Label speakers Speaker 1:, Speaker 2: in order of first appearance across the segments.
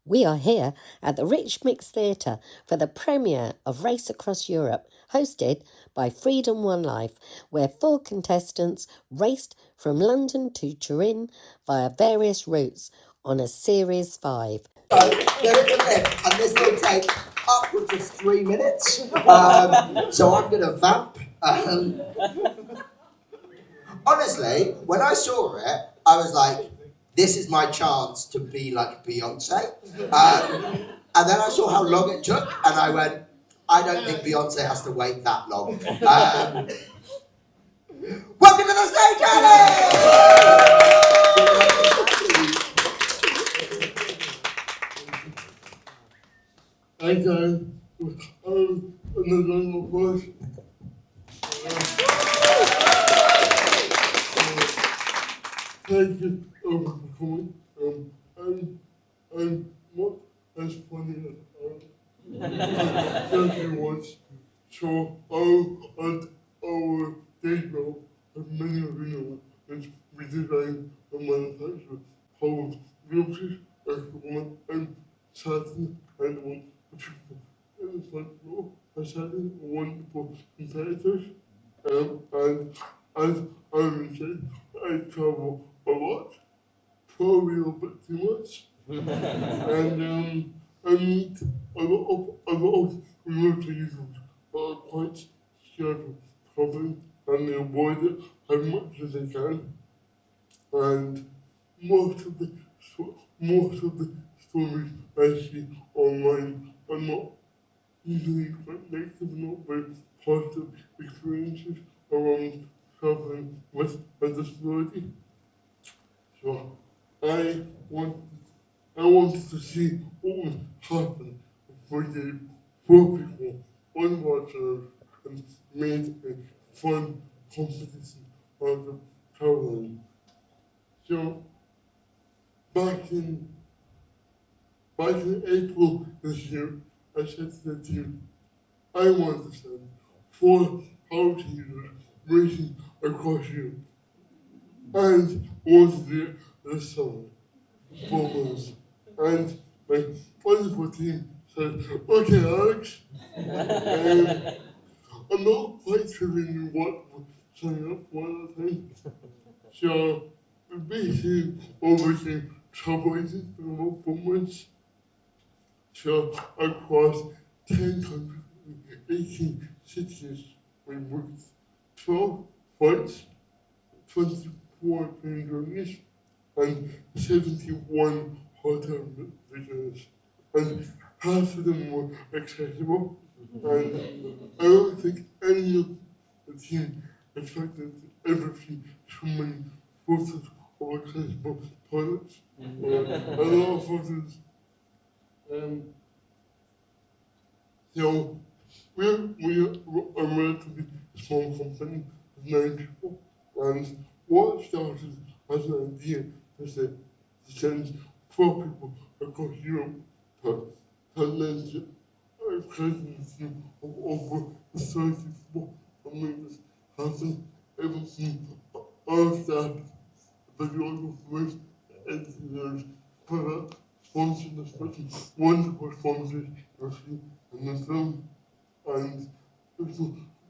Speaker 1: We are here at the Rich Mix Theatre for the premiere of Race Across Europe, hosted by Freedom One Life, where 4 contestants raced from London to Turin via various routes on a Series 5.
Speaker 2: So there is a lift, and this will take upwards of 3 minutes. So I'm going to vamp. Honestly, when I saw it, I was like, this is my chance to be like Beyonce. And then I saw how long it took, and I went, I don't think Beyonce has to wait that long. Welcome to the stage, Alice!
Speaker 3: Hi guys, I'm another voice. Thank you for coming. I'm not as funny as you was. So our day job, as many of you know, is we design and manufacture whole vehicles, and certain and one people. And it's like, oh, I certain wonderful competitors. And as I mentioned, I travel a lot, probably a bit too much. And I meet a lot of remote users that are quite scared of traveling and they avoid it as much as they can. And most of the most of the stories I see online are not usually quite negative, not very positive experiences around traveling with a disability. So I want I wanted to see what would happen if we gave 4 people one watcher and made a fun competition out of traveling. So back in back in April this year, I said to the team, I want to send 4 users racing across Europe and was there this summer, 4 months. And my wonderful team said, okay, Alex, I'm not quite sure we knew what we're signing up for at the time. So we basically overcame trouble agents for about 4 months. So across 10 countries, 18 cities, we booked 12 flights, 24 plane journeys, and 71 hotel visitors. And half of them were accessible. And I don't think any of the team expected everything so many photos of accessible toilets. A lot of photos. Um, so we're a relatively small company of 9 people, and what started as an idea is that to send 4 people across Europe has led to a presidency of over 30 people to make this happen. Everything our staff, videographers, engineers, product, sponsors, especially wonderful sponsors, especially in the film, and people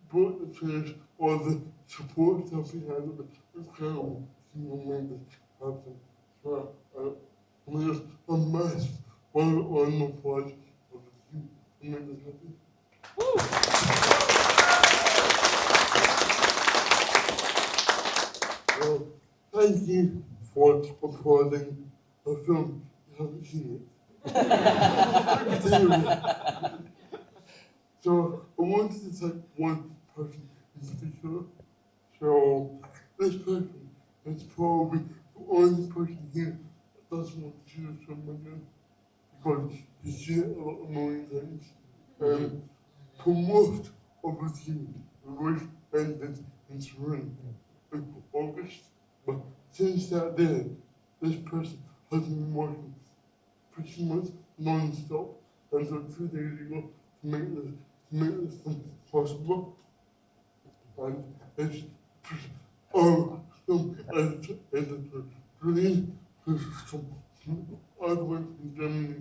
Speaker 3: brought the chairs or the support that we had with the incredible team of members happen. So, I mean, it's a massive one of applause of the team who made this happen. So, thank you for applauding a film you haven't seen it. Let me tell you. So I wanted to take one person in particular. So this person is probably the only person here that doesn't want to see this film again because you see it a lot of million times. For most of the team, the race ended in Turin in August. But since that day, this person has been working pretty much non-stop until 2 days ago to make this film possible. And it's our film editor, Julie, who's come all the way from Germany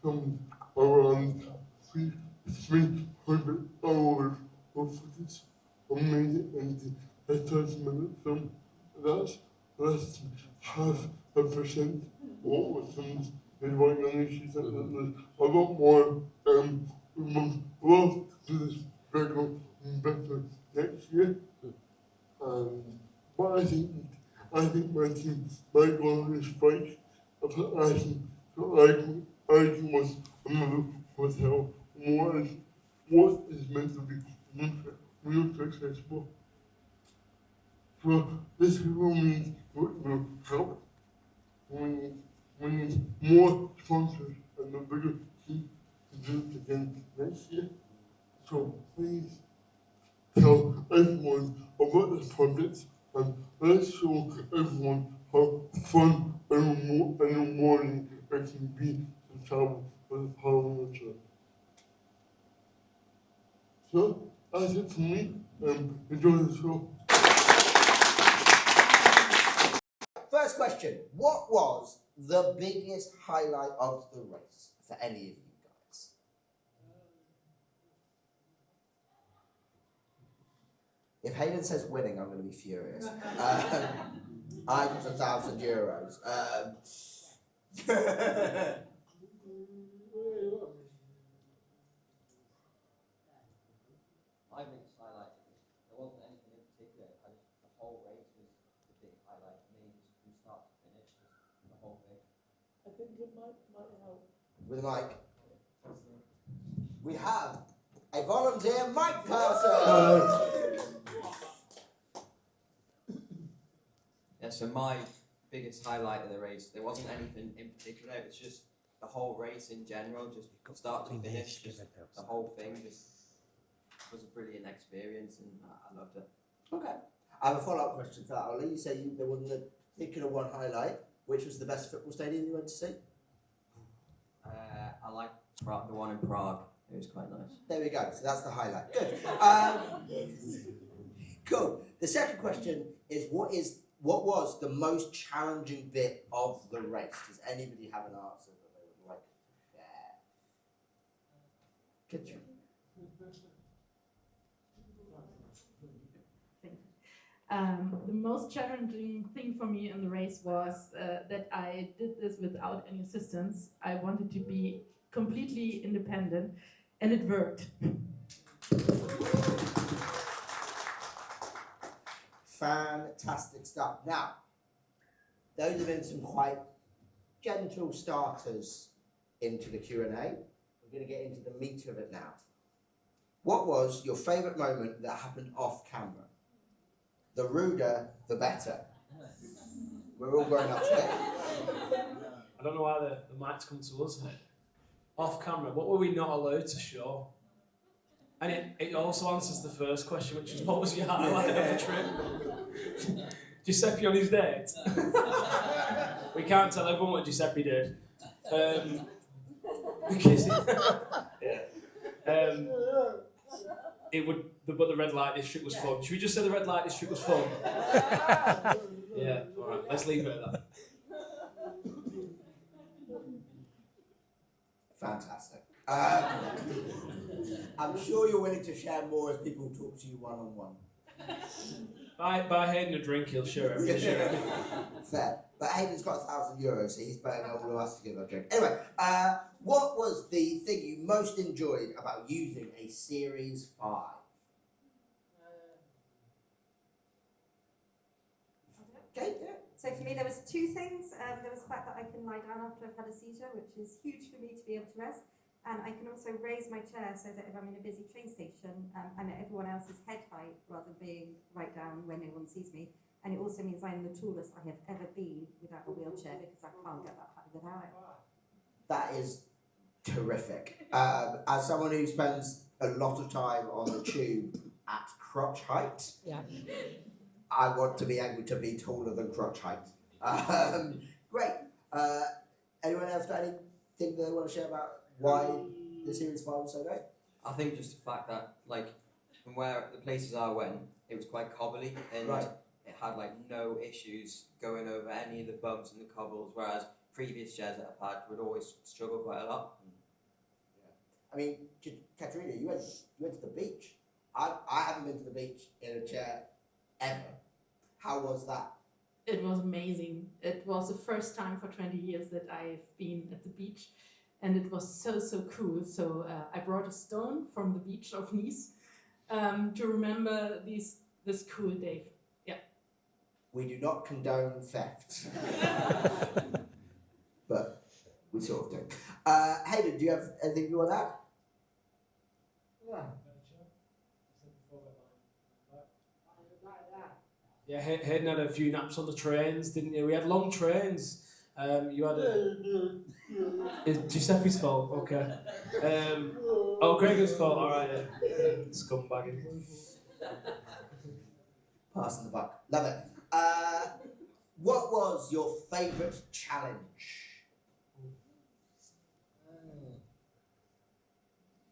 Speaker 3: some around 300 hours of footage and made it into a 30-minute film. That's less than half a percent what was filmed in White Man. She said that there's a lot more we must love to do this bigger and better next year. But I think my team might go on this fight of asking to argue with another hotel what is meant to be real successful. So this will mean your help. We need more sponsors and a bigger team to do it again next year. So please tell everyone about this project and let's show everyone how fun and rewarding it can be to travel with Power Wheelchair. So that's it for me. Enjoy the show.
Speaker 2: First question: what was the biggest highlight of the race for any of you guys? If Hayden says winning, I'm going to be furious. I got €1,000.
Speaker 4: My biggest highlight, there wasn't anything in particular. The whole race was the big highlight for me, just from start to finish, just the whole thing.
Speaker 5: I think it might help.
Speaker 2: With Mike, we have a volunteer Mike person.
Speaker 4: Yeah, so my biggest highlight of the race, there wasn't anything in particular, it was just the whole race in general, just start to finish, just the whole thing just was a brilliant experience and I loved it.
Speaker 2: Okay. I have a follow-up question to that, Ollie. You say there wasn't a particular one highlight. Which was the best football stadium you went to see?
Speaker 4: I liked the one in Prague, it was quite nice.
Speaker 2: There we go. So that's the highlight. Good. Cool. The second question is what was the most challenging bit of the race? Does anybody have an answer that they would like to share? Kitchen.
Speaker 5: The most challenging thing for me in the race was that I did this without any assistance. I wanted to be completely independent, and it worked.
Speaker 2: Fantastic stuff. Now, those have been some quite gentle starters into the Q&A. We're going to get into the meat of it now. What was your favourite moment that happened off camera? The ruder, the better. We're all grown up here.
Speaker 6: I don't know why the mic's come to us. Off camera, what were we not allowed to show? And it also answers the first question, which is what was your highlight of the trip? Giuseppe on his date? We can't tell everyone what Giuseppe did. Because but the red light district was fun. Should we just say the red light district was fun? Yeah, alright, let's leave it at that.
Speaker 2: Fantastic. I'm sure you're willing to share more if people talk to you one-on-one.
Speaker 6: Buy Hayden a drink, he'll share everything.
Speaker 2: Fair. But Hayden's got €1,000, so he's paying all of us to give a drink. Anyway, what was the thing you most enjoyed about using a Series 5? Okay, yeah.
Speaker 7: So for me, there was two things. There was the fact that I can lie down after I've had a seizure, which is huge for me to be able to rest. And I can also raise my chair so that if I'm in a busy train station, I'm at everyone else's head height rather than being right down when no one sees me. And it also means I'm the tallest I have ever been without a wheelchair because I can't get that high without it.
Speaker 2: That is terrific. As someone who spends a lot of time on the tube at crotch height,
Speaker 1: Yeah.
Speaker 2: I want to be able to be taller than crotch height. Great. Anyone else got anything they want to share about why the Series 5 was so great?
Speaker 4: I think just the fact that, like, from where the places I went, it was quite cobbly and
Speaker 2: Right.
Speaker 4: it had, like, no issues going over any of the bumps and the cobbles, whereas previous chairs that I've had would always struggle quite a lot. And
Speaker 2: mean, Katerina, you went to the beach. I haven't been to the beach in a chair ever. How was that?
Speaker 5: It was amazing. It was the first time for 20 years that I've been at the beach, and it was so cool. So I brought a stone from the beach of Nice to remember this cool day. Yeah.
Speaker 2: We do not condone theft, but we sort of do. Hayden, do you have anything you want to add?
Speaker 6: Yeah, Hayden had a few naps on the trains, didn't you? We had long trains. You had It's Giuseppe's fault, okay. Gregor's fault, alright, yeah. Scumbagging.
Speaker 2: Passing the buck. Love it. What was your favourite challenge?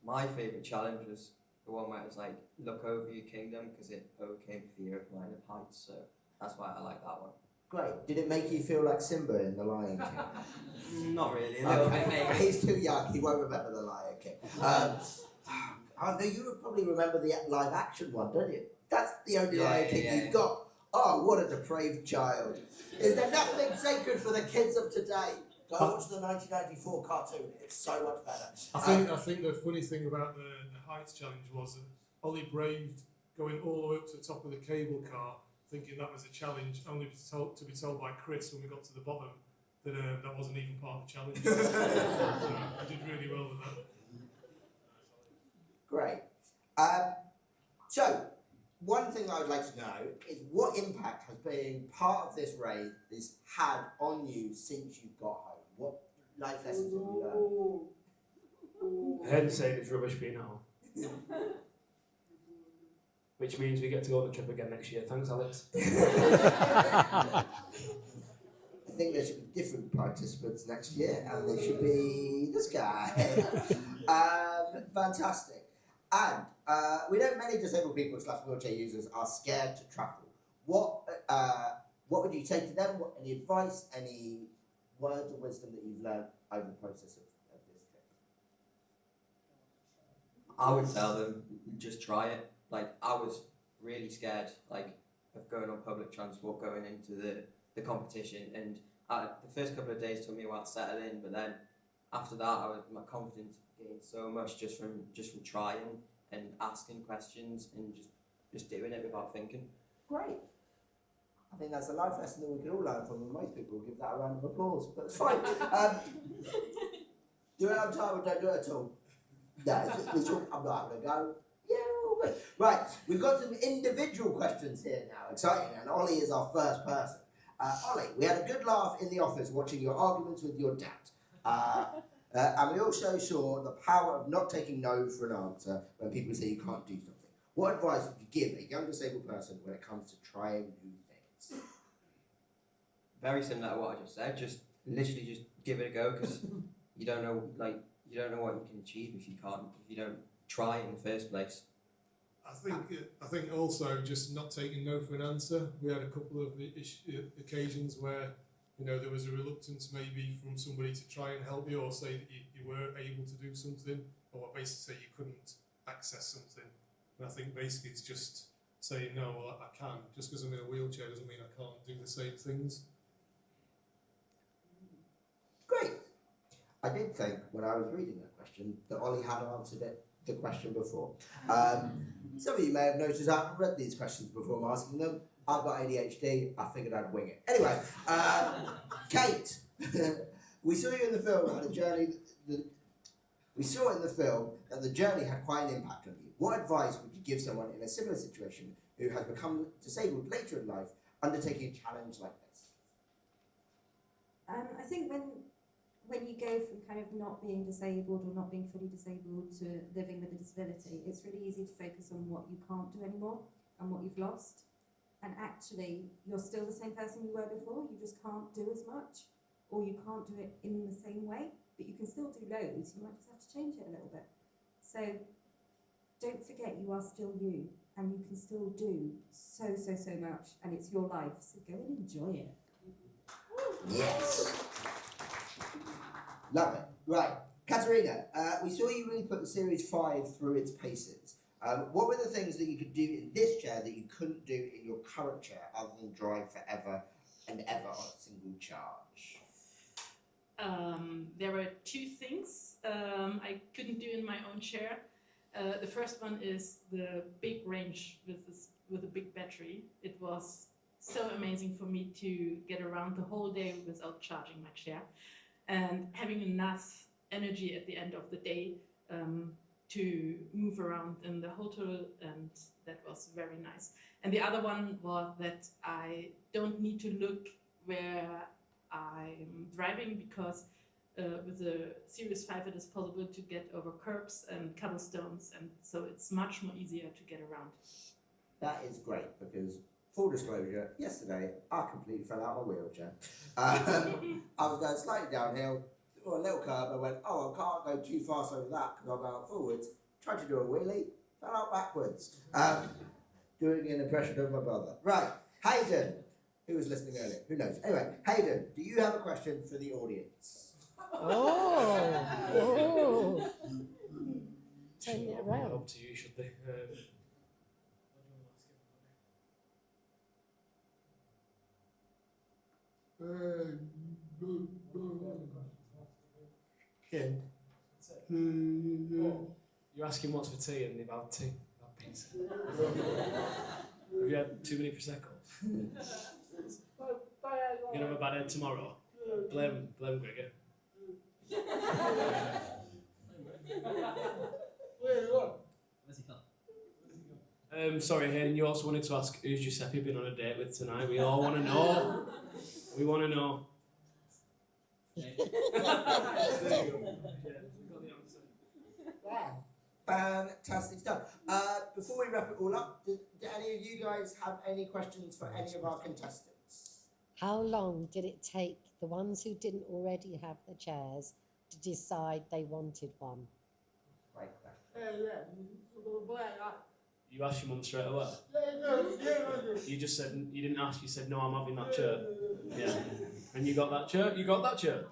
Speaker 4: My favourite challenge was the one where it was like, look over your kingdom, because it overcame fear of mine of heights, so that's why I like that one.
Speaker 2: Great. Did it make you feel like Simba in The Lion King?
Speaker 4: Not really, a little bit maybe.
Speaker 2: He's too young, he won't remember The Lion King. I know you would probably remember the live action one, don't you? That's the only Lion King you've got. Oh, what a depraved child. Is there nothing sacred for the kids of today? Go watch the 1994 cartoon, it's so much better.
Speaker 8: I think the funny thing about the heights challenge was that Ollie braved going all the way up to the top of the cable car, thinking that was a challenge, only to be told by Chris when we got to the bottom that that wasn't even part of the challenge. So I did really well with that.
Speaker 2: Great. So, one thing I would like to know is what impact has being part of this raid had on you since you got home? What life lessons have you learned?
Speaker 6: Hayden's saying it's rubbish being at home. Which means we get to go on the trip again next year. Thanks, Alex.
Speaker 2: I think there should be different participants next year, and there should be this guy. Fantastic. And we know many disabled people / wheelchair users are scared to travel. What would you say to them? Any advice, any words of wisdom that you've learned over the process of this trip?
Speaker 4: I would tell them, just try it. Like, I was really scared, like, of going on public transport, going into the competition, and the first couple of days took me a while to settle in, but then after that, my confidence gained so much just from trying and asking questions and just doing it without thinking.
Speaker 2: Great. I think that's a life lesson that we can all learn from, and most people will give that a round of applause, but it's fine. Do it on time or don't do it at all. No, I'm not having a go. Yeah, right, we've got some individual questions here now. Exciting, and Ollie is our first person. Ollie, we had a good laugh in the office watching your arguments with your dad. And we also saw the power of not taking no for an answer when people say you can't do something. What advice would you give a young disabled person when it comes to trying new things?
Speaker 4: Very similar to what I just said. Just literally just give it a go, because you don't know what you can achieve if you don't try in the first place.
Speaker 8: I think also just not taking no for an answer. We had a couple of occasions where there was a reluctance maybe from somebody to try and help you or say that you weren't able to do something, or basically say you couldn't access something. And I think basically it's just saying no, well I can. Just because I'm in a wheelchair doesn't mean I can't do the same things.
Speaker 2: Great. I did think when I was reading that question that Ollie had answered the question before. Some of you may have noticed I haven't read these questions before I'm asking them. I've got ADHD, I figured I'd wing it. Anyway, Kate, we saw you in the film had a journey. We saw in the film that the journey had quite an impact on you. What advice would you give someone in a similar situation who has become disabled later in life undertaking a challenge like this?
Speaker 7: I think when you go from kind of not being disabled or not being fully disabled to living with a disability, it's really easy to focus on what you can't do anymore and what you've lost. And actually, you're still the same person you were before, you just can't do as much, or you can't do it in the same way, but you can still do loads, you might just have to change it a little bit. So don't forget you are still you, and you can still do so much, and it's your life, so go and enjoy it.
Speaker 2: Yes. Love it. Right, Katerina, we saw you really put the Series 5 through its paces. What were the things that you could do in this chair that you couldn't do in your current chair other than drive forever and ever on a single charge?
Speaker 5: There were two things I couldn't do in my own chair. The first one is the big range with a big battery. It was so amazing for me to get around the whole day without charging my chair and having enough energy at the end of the day to move around in the hotel, and that was very nice. And the other one was that I don't need to look where I'm driving, because with the Series 5 it is possible to get over curbs and cobblestones, and so it's much more easier to get around.
Speaker 2: That is great, because full disclosure, yesterday I completely fell out of my wheelchair. I was going slightly downhill, or a little curb, I went, oh, I can't go too fast over that because I'll go out forwards. Tried to do a wheelie, fell out backwards. Doing an impression of my brother. Right, Hayden, who was listening earlier, who knows? Anyway, Hayden, do you have a question for the audience?
Speaker 1: Oh. Turn it around.
Speaker 6: Up to you, should they?
Speaker 2: Ken.
Speaker 6: You're asking what's for tea and they've had tea, not pizza. Have you had too many Prosecco? You're gonna have a bad head tomorrow? Blame Gregor. Sorry, Hayden, you also wanted to ask who's Giuseppe been on a date with tonight? We all want to know. We want to know.
Speaker 2: Fantastic stuff. Before we wrap it all up, do any of you guys have any questions for any of our contestants?
Speaker 1: How long did it take the ones who didn't already have the chairs to decide they wanted one?
Speaker 2: Great question.
Speaker 6: You asked your mum straight away? You just said, you didn't ask, you said, no, I'm having that chair. Yeah. And you got that chair? You got that chair?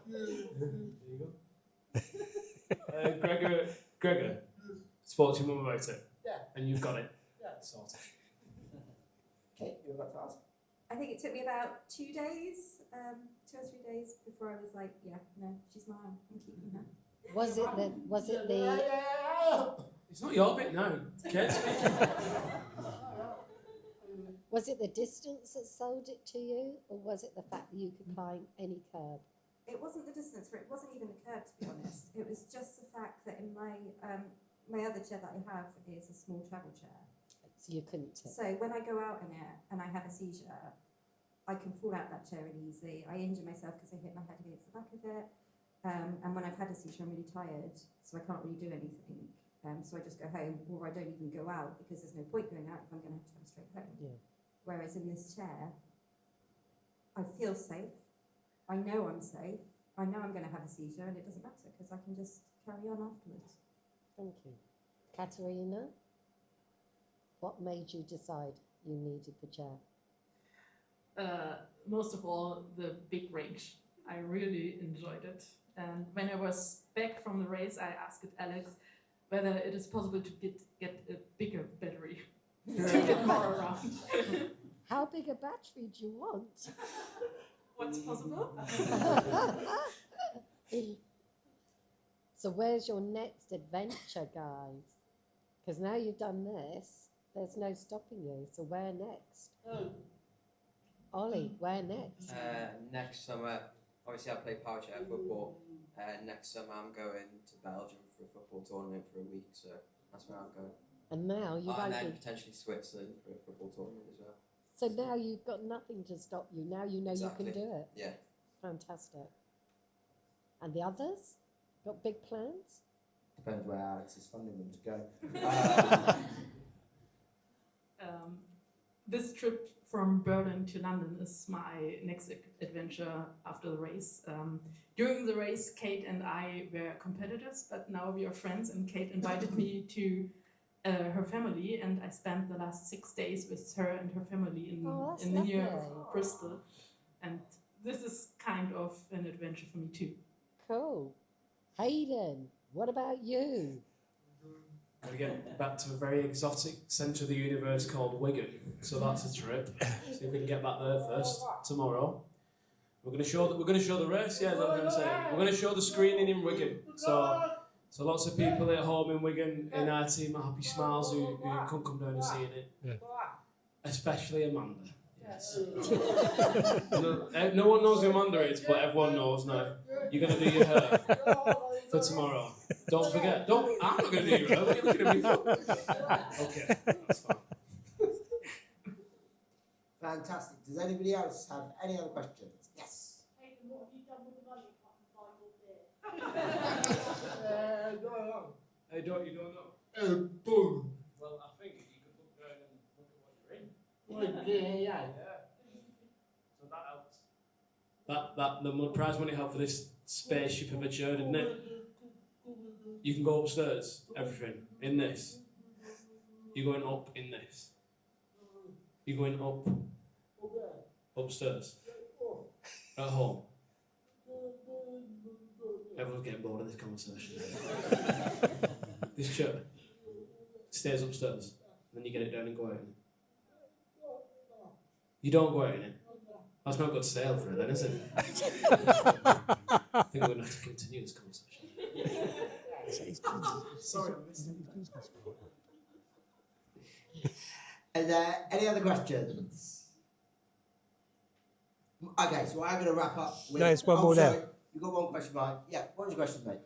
Speaker 6: There you go. Gregor, spoke to your mum about it?
Speaker 2: Yeah.
Speaker 6: And you've got it? Yeah. Sorted.
Speaker 2: Kate, you're about to ask?
Speaker 7: I think it took me about 2 days, 2 or 3 days before I was like, yeah, no, she's mine. I'm keeping her.
Speaker 1: Was it the
Speaker 6: It's not your bit now. Kate's speaking.
Speaker 1: Was it the distance that sold it to you, or was it the fact that you could climb any curb?
Speaker 7: It wasn't the distance, it wasn't even the curb, to be honest. It was just the fact that in my other chair that I have is a small travel chair.
Speaker 1: So you couldn't tip.
Speaker 7: So when I go out in it and I have a seizure, I can fall out that chair really easily. I injure myself because I hit my head against the back of it. And when I've had a seizure, I'm really tired, so I can't really do anything. So I just go home, or I don't even go out because there's no point going out if I'm going to have to come straight home.
Speaker 1: Yeah.
Speaker 7: Whereas in this chair, I feel safe. I know I'm safe. I know I'm going to have a seizure, and it doesn't matter because I can just carry on afterwards.
Speaker 1: Thank you. Katerina, what made you decide you needed the chair?
Speaker 5: Most of all, the big range. I really enjoyed it. And when I was back from the race, I asked Alex whether it is possible to get a bigger battery to get more around.
Speaker 1: How big a battery do you want?
Speaker 5: What's possible?
Speaker 1: So where's your next adventure, guys? Because now you've done this, there's no stopping you. So where next? Ollie, where next?
Speaker 4: Next summer, obviously I play power chair football. Next summer I'm going to Belgium for a football tournament for a week, so that's where I'm going.
Speaker 1: And now you
Speaker 4: And
Speaker 1: won't
Speaker 4: then
Speaker 1: be.
Speaker 4: potentially Switzerland for a football tournament as well.
Speaker 1: So now you've got nothing to stop you. Now you know
Speaker 4: Exactly.
Speaker 1: you can do it.
Speaker 4: Yeah.
Speaker 1: Fantastic. And the others? Got big plans?
Speaker 2: Depends where Alex is funding them to go.
Speaker 5: This trip from Berlin to London is my next adventure after the race. During the race, Kate and I were competitors, but now we are friends, and Kate invited me to her family, and I spent the last 6 days with her and her family in near
Speaker 1: lovely.
Speaker 5: Bristol. And this is kind of an adventure for me too.
Speaker 1: Cool. Hayden, what about you?
Speaker 6: Gotta get back to a very exotic centre of the universe called Wigan. So that's a trip. See if we can get back there first tomorrow. We're gonna show the race. Yeah, that's what I'm gonna say. We're gonna show the screening in Wigan. So lots of people at home in Wigan in our team are Happy Smiles who couldn't come down and see it.
Speaker 9: Yeah.
Speaker 6: Especially Amanda. Yes. No one knows who Amanda is, but everyone knows now. You're gonna do your hair for tomorrow. Don't forget. I'm not gonna do your hair. What are you looking at me for? Okay, that's fine.
Speaker 2: Fantastic. Does anybody else have any other questions? Yes.
Speaker 10: Hayden, what have you done with the money apart from buying more beer?
Speaker 6: Hey, you don't know?
Speaker 3: Boom.
Speaker 6: Well, I think you could look down and look at what you're in.
Speaker 2: Yeah.
Speaker 6: So that helps. The prize money helped for this spaceship of a chair, didn't it? You can go upstairs, everything, in this. You're going up in this. You're going up upstairs. At home. Everyone's getting bored of this conversation. This chair stays upstairs. Then you get it down and go out in it. You don't go out in it. That's not good sale for it then, is it? I think we're going to have to continue this conversation.
Speaker 9: Sorry,
Speaker 2: Is there any other questions? Okay, so I'm going to wrap up with...
Speaker 9: No, it's one more
Speaker 2: sorry.
Speaker 9: there.
Speaker 2: You've got one question, Mike. Yeah, what was your question, mate?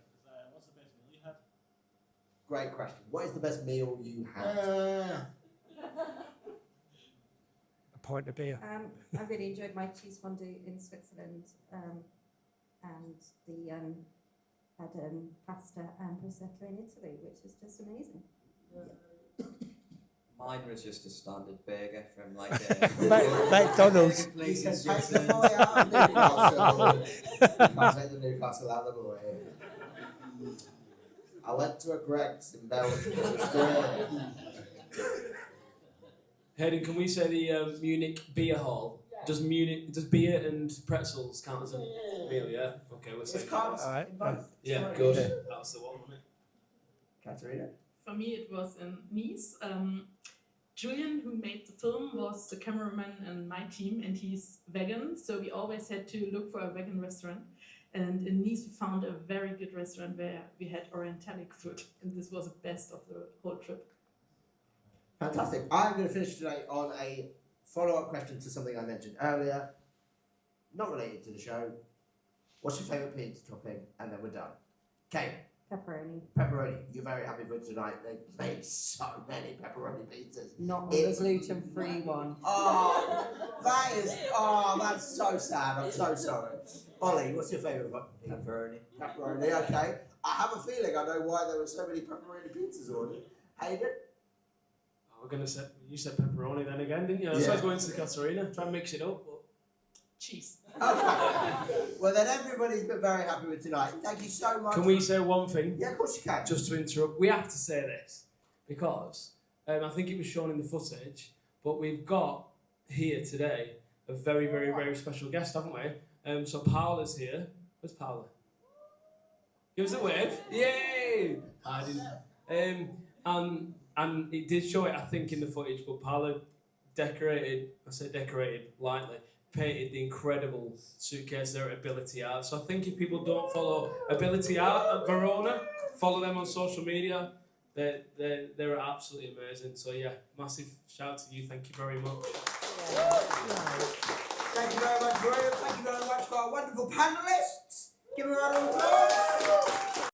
Speaker 11: What's the best meal you had?
Speaker 2: Great question. What is the best meal you had?
Speaker 9: A pint of beer.
Speaker 7: I really enjoyed my cheese fondue in Switzerland, and the had pasta and prosciutto in Italy, which is just amazing.
Speaker 4: Mine was just a standard burger from like
Speaker 9: McDonald's.
Speaker 4: a place
Speaker 2: You
Speaker 4: in
Speaker 2: can take the
Speaker 4: Switzerland.
Speaker 2: boy out of Newcastle. You can't take the Newcastle out of the boy. I went to a Greg's in Belgium. It was great.
Speaker 6: Hayden, can we say the Munich Beer Hall? Does beer and pretzels count as a meal? Yeah. Okay, we'll say.
Speaker 2: It's carbs
Speaker 9: All right.
Speaker 2: in both.
Speaker 6: Yeah,
Speaker 2: Sorry.
Speaker 6: good. That's the one, wasn't it?
Speaker 2: Katerina?
Speaker 5: For me, it was in Nice. Julian, who made the film, was the cameraman in my team, and he's vegan, so we always had to look for a vegan restaurant. And in Nice, we found a very good restaurant where we had Orientalic food, and this was the best of the whole trip.
Speaker 2: Fantastic. I'm going to finish today on a follow-up question to something I mentioned earlier, not related to the show. What's your favourite pizza topping? And then we're done. Kate.
Speaker 7: Pepperoni.
Speaker 2: Pepperoni. You're very happy with tonight. They made so many pepperoni pizzas.
Speaker 7: Not the gluten-free one.
Speaker 2: Oh, that's so sad. I'm so sorry. Ollie, what's your favourite pizza?
Speaker 4: Pepperoni.
Speaker 2: Pepperoni, okay. I have a feeling I know why there were so many pepperoni pizzas ordered. Hayden?
Speaker 6: We're gonna say you said pepperoni then again, didn't you? So I was going to the Katerina, try and mix it up. But cheese.
Speaker 2: Okay. Well, then everybody's been very happy with tonight. Thank you so much.
Speaker 6: Can we say one thing?
Speaker 2: Yeah, of course you can.
Speaker 6: Just to interrupt, we have to say this because I think it was shown in the footage, but we've got here today a very, very, very special guest, haven't we? So Paula's here. Where's Paula? Give us a wave. Yay! I didn't. And it did show it, I think, in the footage, but Paula decorated lightly, painted the incredible suitcase there at Ability Art. So I think if people don't follow Ability Art at Verona, follow them on social media. They're absolutely amazing. So yeah, massive shout out to you. Thank you very much.
Speaker 2: Thank you very much, Maria. Thank you very much for our wonderful panellists. Give them a round of applause.